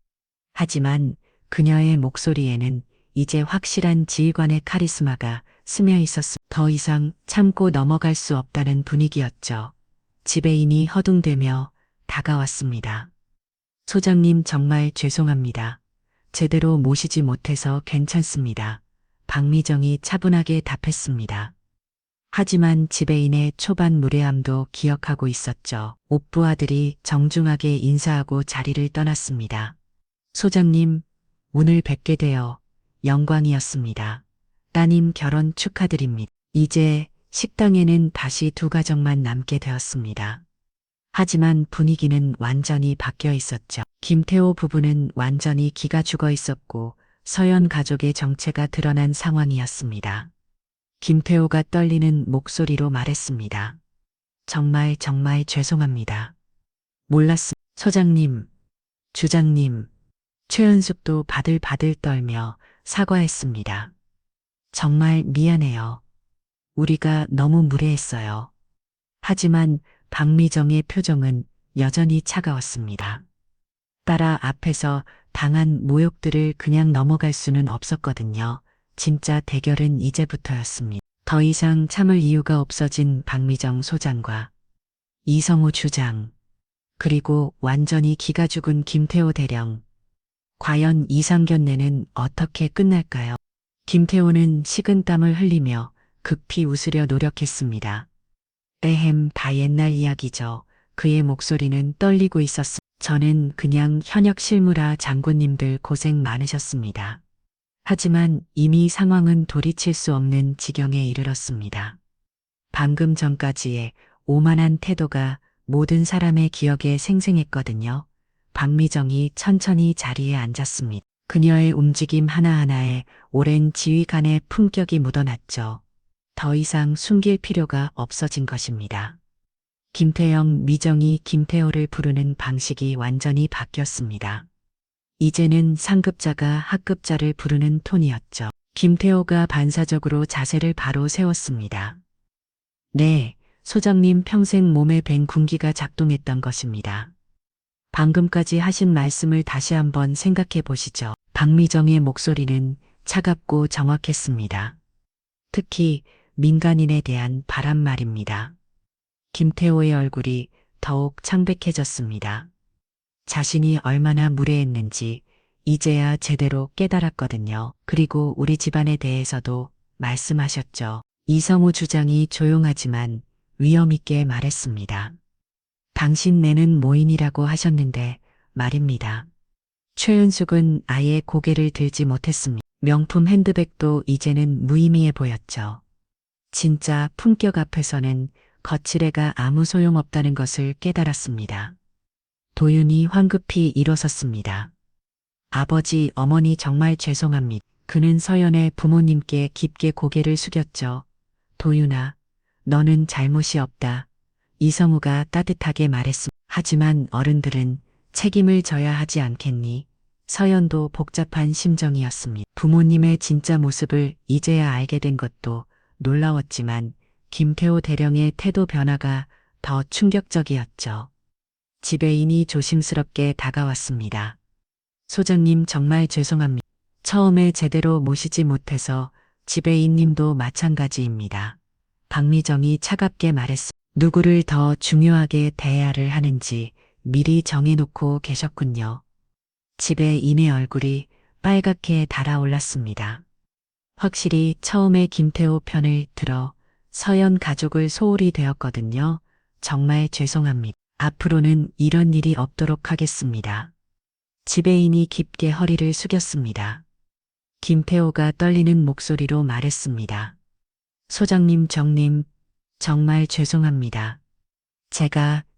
하지만 그녀의 목소리에는 이제 확실한 지휘관의 카리스마가 스며 있었습니다. 더 이상 참고 넘어갈 수 없다는 분위기였죠. 지배인이 허둥대며 다가왔습니다. 소장님 정말 죄송합니다. 제대로 모시지 못해서 괜찮습니다. 박미정이 차분하게 답했습니다. 하지만 지배인의 초반 무례함도 기억하고 있었죠. 옥부아들이 정중하게 인사하고 자리를 떠났습니다. 소장님, 오늘 뵙게 되어 영광이었습니다. 따님 결혼 축하드립니다. 이제 식당에는 다시 두 가정만 남게 되었습니다. 하지만 분위기는 완전히 바뀌어 있었죠. 김태호 부부는 완전히 기가 죽어 있었고 서연 가족의 정체가 드러난 상황이었습니다. 김태호가 떨리는 목소리로 말했습니다. 정말 죄송합니다. 몰랐습니다. 소장님, 주장님, 최은숙도 바들바들 떨며 사과했습니다. 정말 미안해요. 우리가 너무 무례했어요. 하지만 박미정의 표정은 여전히 차가웠습니다. 딸아 앞에서 당한 모욕들을 그냥 넘어갈 수는 없었거든요. 진짜 대결은 이제부터였습니다. 더 이상 참을 이유가 없어진 박미정 소장과 이성우 주장, 그리고 완전히 기가 죽은 김태호 대령. 과연 이 상견례는 어떻게 끝날까요? 김태호는 식은땀을 흘리며 급히 웃으려 노력했습니다. 에헴, 다 옛날 이야기죠. 그의 목소리는 떨리고 있었습니다. 저는 그냥 현역 실무라 장군님들 고생 많으셨습니다. 하지만 이미 상황은 돌이칠 수 없는 지경에 이르렀습니다. 방금 전까지의 오만한 태도가 모든 사람의 기억에 생생했거든요. 박미정이 천천히 자리에 앉았습니다. 그녀의 움직임 하나하나에 오랜 지휘관의 품격이 묻어났죠. 더 이상 숨길 필요가 없어진 것입니다. 김태영, 미정이 김태호를 부르는 방식이 완전히 바뀌었습니다. 이제는 상급자가 하급자를 부르는 톤이었죠. 김태호가 반사적으로 자세를 바로 세웠습니다. 네, 소장님 평생 몸에 밴 군기가 작동했던 것입니다. 방금까지 하신 말씀을 다시 한번 생각해 보시죠. 박미정의 목소리는 차갑고 정확했습니다. 특히 민간인에 대한 바람 말입니다. 김태호의 얼굴이 더욱 창백해졌습니다. 자신이 얼마나 무례했는지 이제야 제대로 깨달았거든요. 그리고 우리 집안에 대해서도 말씀하셨죠. 이성우 주장이 조용하지만 위험 있게 말했습니다. 당신 내는 모인이라고 하셨는데 말입니다. 최은숙은 아예 고개를 들지 못했습니다. 명품 핸드백도 이제는 무의미해 보였죠. 진짜 품격 앞에서는 거칠애가 아무 소용없다는 것을 깨달았습니다. 도윤이 황급히 일어섰습니다. 아버지, 어머니 정말 죄송합니다. 그는 서연의 부모님께 깊게 고개를 숙였죠. 도윤아, 너는 잘못이 없다. 이성우가 따뜻하게 말했습니다. 하지만 어른들은 책임을 져야 하지 않겠니? 서연도 복잡한 심정이었습니다. 부모님의 진짜 모습을 이제야 알게 된 것도 놀라웠지만 김태호 대령의 태도 변화가 더 충격적이었죠. 지배인이 조심스럽게 다가왔습니다. 소장님 정말 죄송합니다. 처음에 제대로 모시지 못해서 지배인님도 마찬가지입니다. 박미정이 차갑게 말했습니다. 누구를 더 중요하게 대해야를 하는지 미리 정해놓고 계셨군요. 지배인의 얼굴이 빨갛게 달아올랐습니다. 확실히 처음에 김태호 편을 들어 서연 가족을 소홀히 되었거든요. 정말 죄송합니다. 앞으로는 이런 일이 없도록 하겠습니다. 지배인이 깊게 허리를 숙였습니다. 김태호가 떨리는 목소리로 말했습니다. 소장님, 정님, 정말 죄송합니다.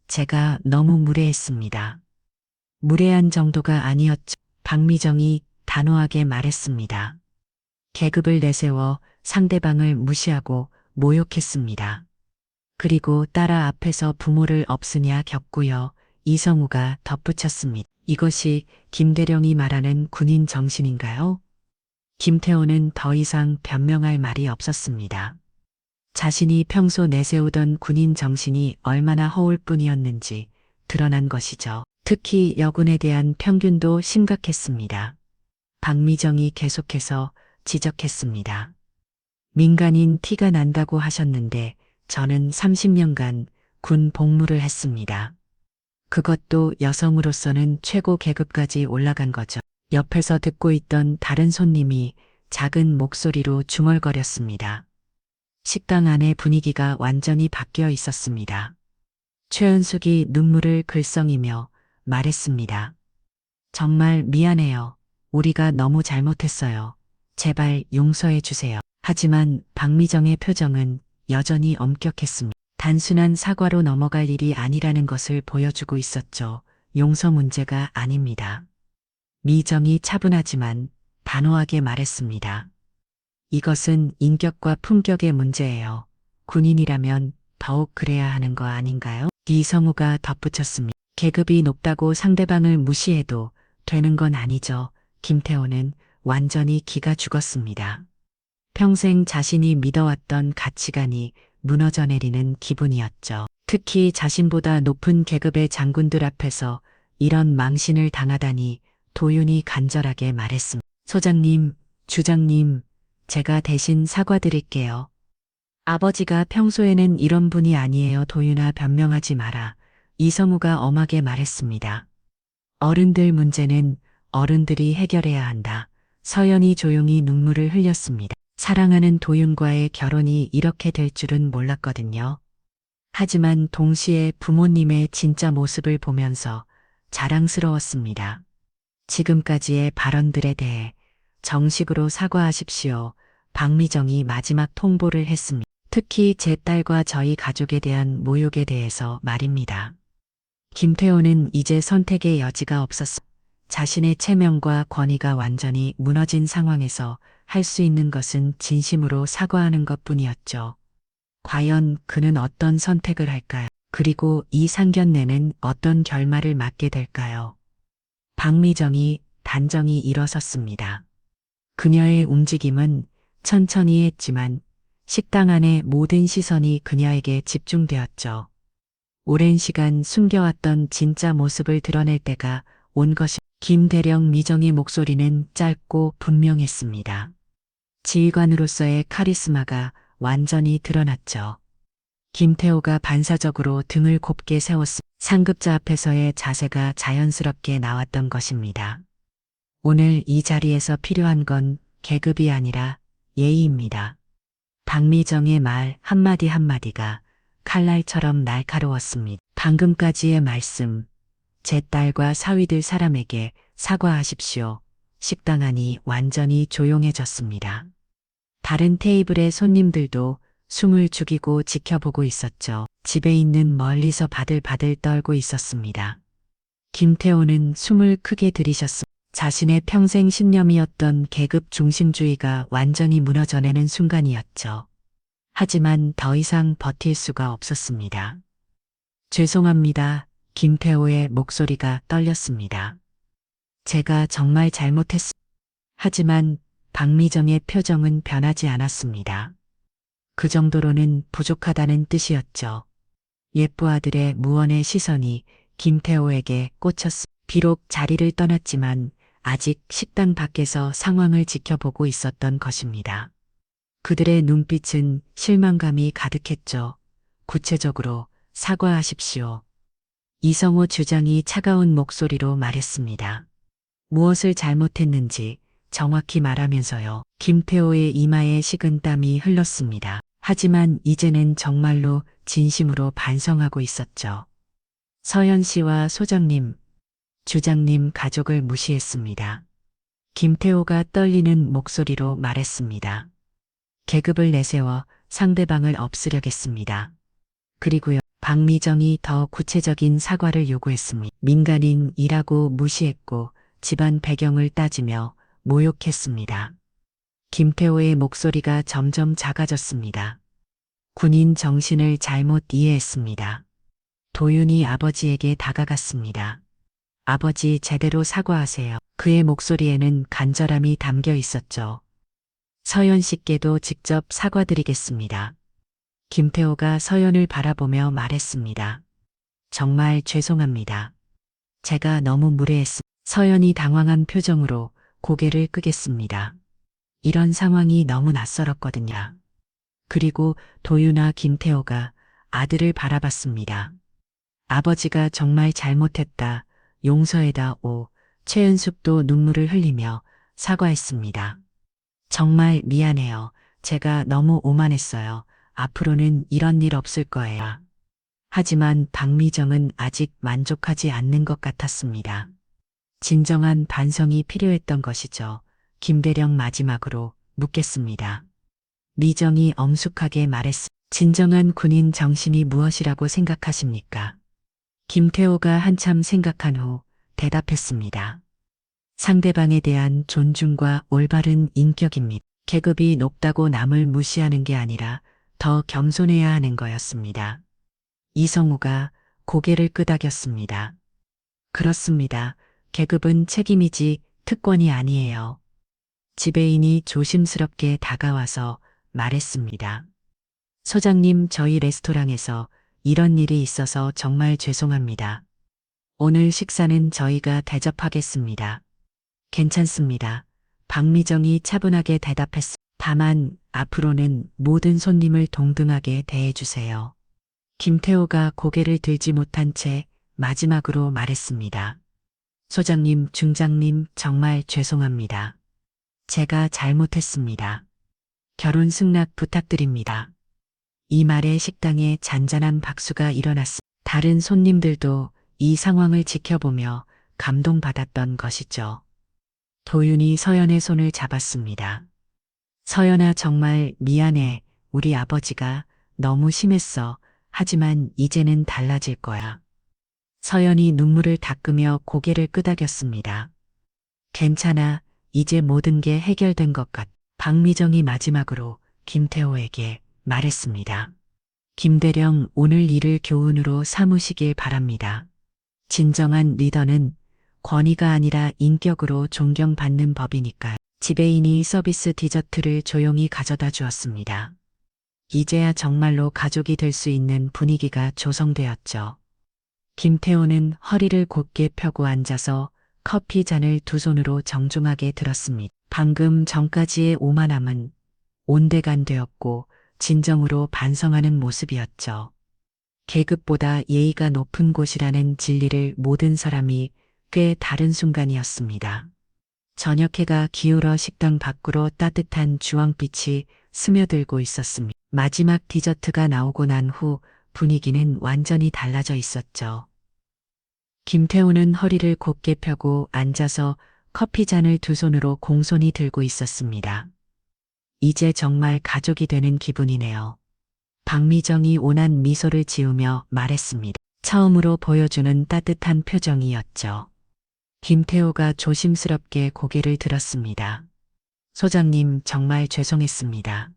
제가 너무 무례했습니다. 무례한 정도가 아니었죠. 박미정이 단호하게 말했습니다. 계급을 내세워 상대방을 무시하고 모욕했습니다. 그리고 딸아 앞에서 부모를 없으냐 겪고요. 이성우가 덧붙였습니다. 이것이 김대령이 말하는 군인 정신인가요? 김태호는 더 이상 변명할 말이 없었습니다. 자신이 평소 내세우던 군인 정신이 얼마나 허울 뿐이었는지 드러난 것이죠. 특히 여군에 대한 편균도 심각했습니다. 박미정이 계속해서 지적했습니다. 민간인 티가 난다고 하셨는데 저는 30년간 군 복무를 했습니다. 그것도 여성으로서는 최고 계급까지 올라간 거죠. 옆에서 듣고 있던 다른 손님이 작은 목소리로 중얼거렸습니다. 식당 안의 분위기가 완전히 바뀌어 있었습니다. 최은숙이 눈물을 글썽이며 말했습니다. 정말 미안해요. 우리가 너무 잘못했어요. 제발 용서해 주세요. 하지만 박미정의 표정은 여전히 엄격했습니다. 단순한 사과로 넘어갈 일이 아니라는 것을 보여주고 있었죠. 용서 문제가 아닙니다. 미정이 차분하지만 단호하게 말했습니다. 이것은 인격과 품격의 문제예요. 군인이라면 더욱 그래야 하는 거 아닌가요? 이성우가 덧붙였습니다. 계급이 높다고 상대방을 무시해도 되는 건 아니죠. 김태호는 완전히 기가 죽었습니다. 평생 자신이 믿어왔던 가치관이 무너져 내리는 기분이었죠. 특히 자신보다 높은 계급의 장군들 앞에서 이런 망신을 당하다니 도윤이 간절하게 말했습니다. 소장님, 주장님, 제가 대신 사과드릴게요. 아버지가 평소에는 이런 분이 아니에요. 도윤아, 변명하지 마라. 이성우가 엄하게 말했습니다. 어른들 문제는 어른들이 해결해야 한다. 서연이 조용히 눈물을 흘렸습니다. 사랑하는 도윤과의 결혼이 이렇게 될 줄은 몰랐거든요. 하지만 동시에 부모님의 진짜 모습을 보면서 자랑스러웠습니다. 지금까지의 발언들에 대해 정식으로 사과하십시오. 박미정이 마지막 통보를 했습니다. 특히 제 딸과 저희 가족에 대한 모욕에 대해서 말입니다. 김태호는 이제 선택의 여지가 없었습니다. 자신의 체면과 권위가 완전히 무너진 상황에서 할 수 있는 것은 진심으로 사과하는 것뿐이었죠. 과연 그는 어떤 선택을 할까요? 그리고 이 상견례는 어떤 결말을 맞게 될까요? 박미정이 단정히 일어섰습니다. 그녀의 움직임은 천천히 했지만 식당 안의 모든 시선이 그녀에게 집중되었죠. 오랜 시간 숨겨왔던 진짜 모습을 드러낼 때가 온 것이 김대령 미정의 목소리는 짧고 분명했습니다. 지휘관으로서의 카리스마가 완전히 드러났죠. 김태호가 반사적으로 등을 곱게 세웠습니다. 상급자 앞에서의 자세가 자연스럽게 나왔던 것입니다. 오늘 이 자리에서 필요한 건 계급이 아니라 예의입니다. 박미정의 말 한마디 한마디가 칼날처럼 날카로웠습니다. 방금까지의 말씀, 제 딸과 사위들 사람에게 사과하십시오. 식당 안이 완전히 조용해졌습니다. 다른 테이블의 손님들도 숨을 죽이고 지켜보고 있었죠. 집에 있는 멀리서 바들바들 떨고 있었습니다. 김태호는 숨을 크게 들이셨습니다. 자신의 평생 신념이었던 계급 중심주의가 완전히 무너져내는 순간이었죠. 하지만 더 이상 버틸 수가 없었습니다. 죄송합니다. 김태호의 목소리가 떨렸습니다. 제가 정말 잘못했습니다. 하지만 박미정의 표정은 변하지 않았습니다. 그 정도로는 부족하다는 뜻이었죠. 예쁘아들의 무언의 시선이 김태호에게 꽂혔습니다. 비록 자리를 떠났지만 아직 식당 밖에서 상황을 지켜보고 있었던 것입니다. 그들의 눈빛은 실망감이 가득했죠. 구체적으로 사과하십시오. 이성호 주장이 차가운 목소리로 말했습니다. 무엇을 잘못했는지 정확히 말하면서요. 김태호의 이마에 식은 땀이 흘렀습니다. 하지만 이제는 정말로 진심으로 반성하고 있었죠. 서현 씨와 소장님, 주장님 가족을 무시했습니다. 김태호가 떨리는 목소리로 말했습니다. 계급을 내세워 상대방을 없애려겠습니다. 그리고요, 박미정이 더 구체적인 사과를 요구했습니다. 민간인이라고 무시했고 집안 배경을 따지며 모욕했습니다. 김태호의 목소리가 점점 작아졌습니다. 군인 정신을 잘못 이해했습니다. 도윤이 아버지에게 다가갔습니다. 아버지 제대로 사과하세요. 그의 목소리에는 간절함이 담겨 있었죠. 서연 씨께도 직접 사과드리겠습니다. 김태호가 서연을 바라보며 말했습니다. 정말 죄송합니다. 제가 너무 무례했습니다. 서연이 당황한 표정으로 고개를 끄겠습니다. 이런 상황이 너무 낯설었거든요. 그리고 도윤아 김태호가 아들을 바라봤습니다. 아버지가 정말 잘못했다. 용서해다오. 최은숙도 눈물을 흘리며 사과했습니다. 정말 미안해요. 제가 너무 오만했어요. 앞으로는 이런 일 없을 거예요. 하지만 박미정은 아직 만족하지 않는 것 같았습니다. 진정한 반성이 필요했던 것이죠. 김대령 마지막으로 묻겠습니다. 미정이 엄숙하게 말했습니다. 진정한 군인 정신이 무엇이라고 생각하십니까? 김태호가 한참 생각한 후 대답했습니다. 상대방에 대한 존중과 올바른 인격입니다. 계급이 높다고 남을 무시하는 게 아니라 더 겸손해야 하는 거였습니다. 이성우가 고개를 끄덕였습니다. 그렇습니다. 계급은 책임이지 특권이 아니에요. 지배인이 조심스럽게 다가와서 말했습니다. 소장님, 저희 레스토랑에서 이런 일이 있어서 정말 죄송합니다. 오늘 식사는 저희가 대접하겠습니다. 괜찮습니다. 박미정이 차분하게 대답했습니다. 다만 앞으로는 모든 손님을 동등하게 대해주세요. 김태호가 고개를 들지 못한 채 마지막으로 말했습니다. 소장님, 중장님, 정말 죄송합니다. 제가 잘못했습니다. 결혼 승낙 부탁드립니다. 이 말에 식당에 잔잔한 박수가 일어났습니다. 다른 손님들도 이 상황을 지켜보며 감동받았던 것이죠. 도윤이 서연의 손을 잡았습니다. 서연아, 정말 미안해. 우리 아버지가 너무 심했어. 하지만 이제는 달라질 거야. 서연이 눈물을 닦으며 고개를 끄덕였습니다. 괜찮아. 이제 모든 게 해결된 것 같아. 박미정이 마지막으로 김태호에게 말했습니다. 김대령, 오늘 일을 교훈으로 삼으시길 바랍니다. 진정한 리더는 권위가 아니라 인격으로 존경받는 법이니까요. 지배인이 서비스 디저트를 조용히 가져다 주었습니다. 이제야 정말로 가족이 될 수 있는 분위기가 조성되었죠. 김태호는 허리를 곧게 펴고 앉아서 커피 잔을 두 손으로 정중하게 들었습니다. 방금 전까지의 오만함은 온데간되었고 진정으로 반성하는 모습이었죠. 계급보다 예의가 높은 곳이라는 진리를 모든 사람이 꽤 다른 순간이었습니다. 저녁해가 기울어 식당 밖으로 따뜻한 주황빛이 스며들고 있었습니다. 마지막 디저트가 나오고 난 후 분위기는 완전히 달라져 있었죠. 김태우는 허리를 곧게 펴고 앉아서 커피 잔을 두 손으로 공손히 들고 있었습니다. 이제 정말 가족이 되는 기분이네요. 박미정이 온한 미소를 지으며 말했습니다. 처음으로 보여주는 따뜻한 표정이었죠. 김태우가 조심스럽게 고개를 들었습니다. 소장님, 정말 죄송했습니다.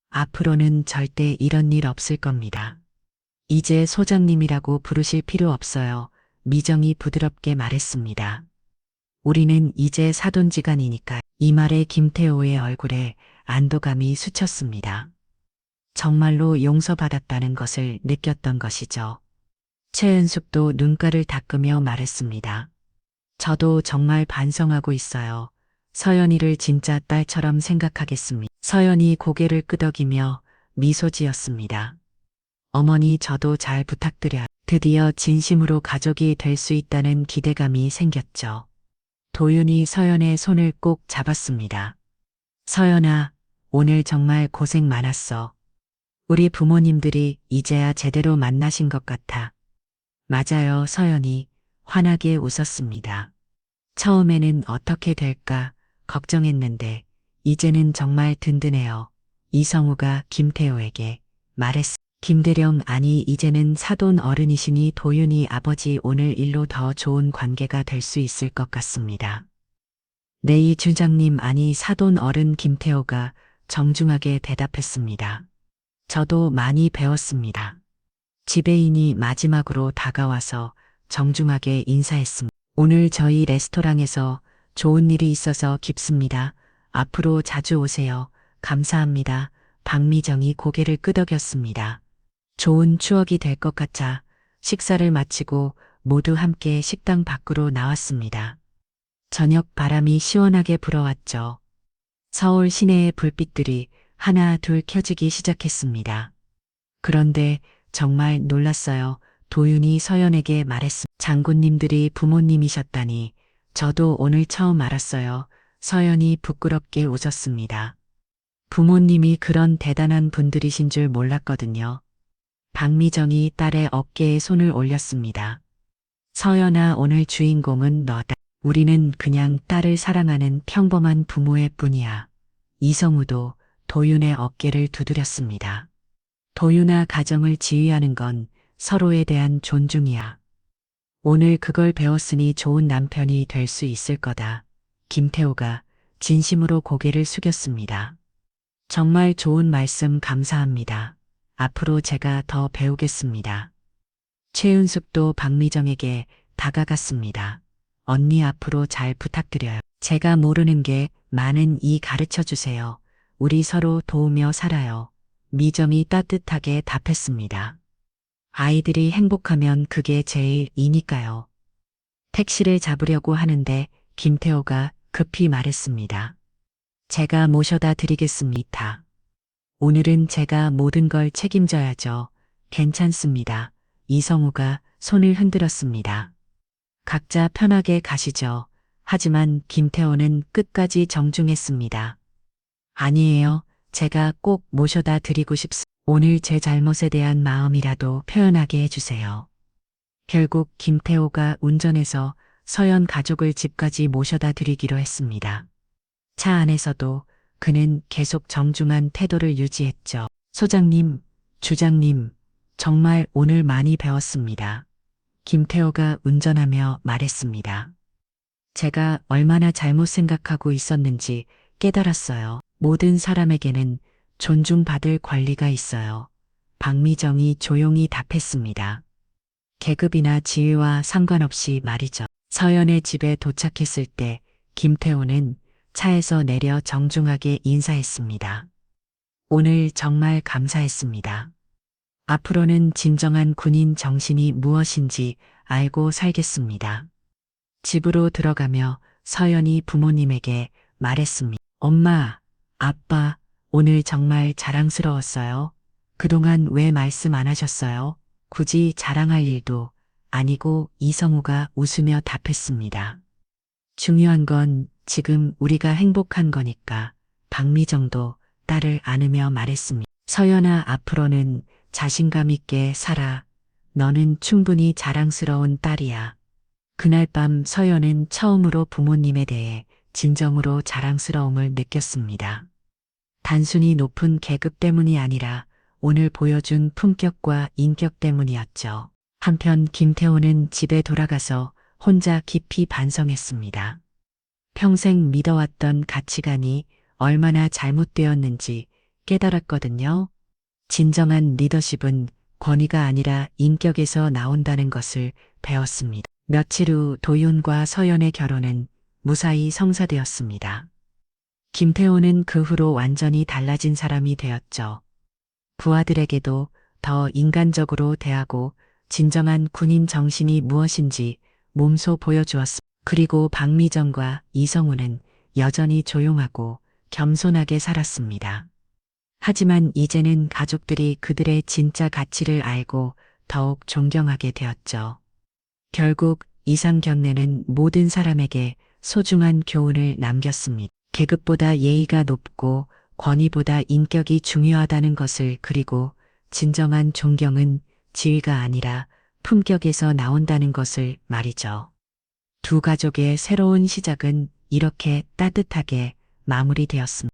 앞으로는 절대 이런 일 없을 겁니다. 이제 소장님이라고 부르실 필요 없어요. 미정이 부드럽게 말했습니다. 우리는 이제 사돈지간이니까. 이 말에 김태호의 얼굴에 안도감이 스쳤습니다. 정말로 용서받았다는 것을 느꼈던 것이죠. 최은숙도 눈가를 닦으며 말했습니다. 저도 정말 반성하고 있어요. 서연이를 진짜 딸처럼 생각하겠습니다. 서연이 고개를 끄덕이며 미소 지었습니다. 어머니, 저도 잘 부탁드려요. 드디어 진심으로 가족이 될 수 있다는 기대감이 생겼죠. 도윤이 서연의 손을 꼭 잡았습니다. 서연아, 오늘 정말 고생 많았어. 우리 부모님들이 이제야 제대로 만나신 것 같아. 맞아요, 서연이 환하게 웃었습니다. 처음에는 어떻게 될까 걱정했는데 이제는 정말 든든해요. 이성우가 김태호에게 말했습니다. 김대령, 아니 이제는 사돈 어른이시니 도윤이 아버지, 오늘 일로 더 좋은 관계가 될 수 있을 것 같습니다. 네, 이 주장님, 아니 사돈 어른. 김태호가 정중하게 대답했습니다. 저도 많이 배웠습니다. 지배인이 마지막으로 다가와서 정중하게 인사했습니다. 오늘 저희 레스토랑에서 좋은 일이 있어서 깊습니다. 앞으로 자주 오세요. 감사합니다. 박미정이 고개를 끄덕였습니다. 좋은 추억이 될 것 같아 식사를 마치고 모두 함께 식당 밖으로 나왔습니다. 저녁 바람이 시원하게 불어왔죠. 서울 시내의 불빛들이 하나 둘 켜지기 시작했습니다. 그런데 정말 놀랐어요. 도윤이 서연에게 말했습니다. 장군님들이 부모님이셨다니 저도 오늘 처음 알았어요. 서연이 부끄럽게 웃었습니다. 부모님이 그런 대단한 분들이신 줄 몰랐거든요. 박미정이 딸의 어깨에 손을 올렸습니다. 서연아, 오늘 주인공은 너다. 우리는 그냥 딸을 사랑하는 평범한 부모의 뿐이야. 이성우도 도윤의 어깨를 두드렸습니다. 도윤아, 가정을 지휘하는 건 서로에 대한 존중이야. 오늘 그걸 배웠으니 좋은 남편이 될 수 있을 거다. 김태호가 진심으로 고개를 숙였습니다. 정말 좋은 말씀 감사합니다. 앞으로 제가 더 배우겠습니다. 최은숙도 박미정에게 다가갔습니다. 언니, 앞으로 잘 부탁드려요. 제가 모르는 게 많은 이 가르쳐 주세요. 우리 서로 도우며 살아요. 미정이 따뜻하게 답했습니다. 아이들이 행복하면 그게 제일이니까요. 택시를 잡으려고 하는데 김태호가 급히 말했습니다. 제가 모셔다 드리겠습니다. 오늘은 제가 모든 걸 책임져야죠. 괜찮습니다. 이성우가 손을 흔들었습니다. 각자 편하게 가시죠. 하지만 김태호는 끝까지 정중했습니다. 아니에요. 제가 꼭 모셔다 드리고 싶습니다. 오늘 제 잘못에 대한 마음이라도 표현하게 해주세요. 결국 김태호가 운전해서 서연 가족을 집까지 모셔다 드리기로 했습니다. 차 안에서도 그는 계속 정중한 태도를 유지했죠. 소장님, 주장님, 정말 오늘 많이 배웠습니다. 김태호가 운전하며 말했습니다. 제가 얼마나 잘못 생각하고 있었는지 깨달았어요. 모든 사람에게는 존중받을 권리가 있어요. 박미정이 조용히 답했습니다. 계급이나 지위와 상관없이 말이죠. 서연의 집에 도착했을 때 김태호는 차에서 내려 정중하게 인사했습니다. 오늘 정말 감사했습니다. 앞으로는 진정한 군인 정신이 무엇인지 알고 살겠습니다. 집으로 들어가며 서연이 부모님에게 말했습니다. 엄마, 아빠, 오늘 정말 자랑스러웠어요. 그동안 왜 말씀 안 하셨어요? 굳이 자랑할 일도 아니고 이성우가 웃으며 답했습니다. 중요한 건 지금 우리가 행복한 거니까. 박미정도 딸을 안으며 말했습니다. 서연아, 앞으로는 자신감 있게 살아. 너는 충분히 자랑스러운 딸이야. 그날 밤 서연은 처음으로 부모님에 대해 진정으로 자랑스러움을 느꼈습니다. 단순히 높은 계급 때문이 아니라 오늘 보여준 품격과 인격 때문이었죠. 한편 김태호는 집에 돌아가서 혼자 깊이 반성했습니다. 평생 믿어왔던 가치관이 얼마나 잘못되었는지 깨달았거든요. 진정한 리더십은 권위가 아니라 인격에서 나온다는 것을 배웠습니다. 며칠 후 도윤과 서연의 결혼은 무사히 성사되었습니다. 김태호는 그 후로 완전히 달라진 사람이 되었죠. 부하들에게도 더 인간적으로 대하고 진정한 군인 정신이 무엇인지 몸소 보여주었습니다. 그리고 박미정과 이성우는 여전히 조용하고 겸손하게 살았습니다. 하지만 이제는 가족들이 그들의 진짜 가치를 알고 더욱 존경하게 되었죠. 결국 이상경례는 모든 사람에게 소중한 교훈을 남겼습니다. 계급보다 예의가 높고 권위보다 인격이 중요하다는 것을, 그리고 진정한 존경은 지위가 아니라 품격에서 나온다는 것을 말이죠. 두 가족의 새로운 시작은 이렇게 따뜻하게 마무리되었습니다.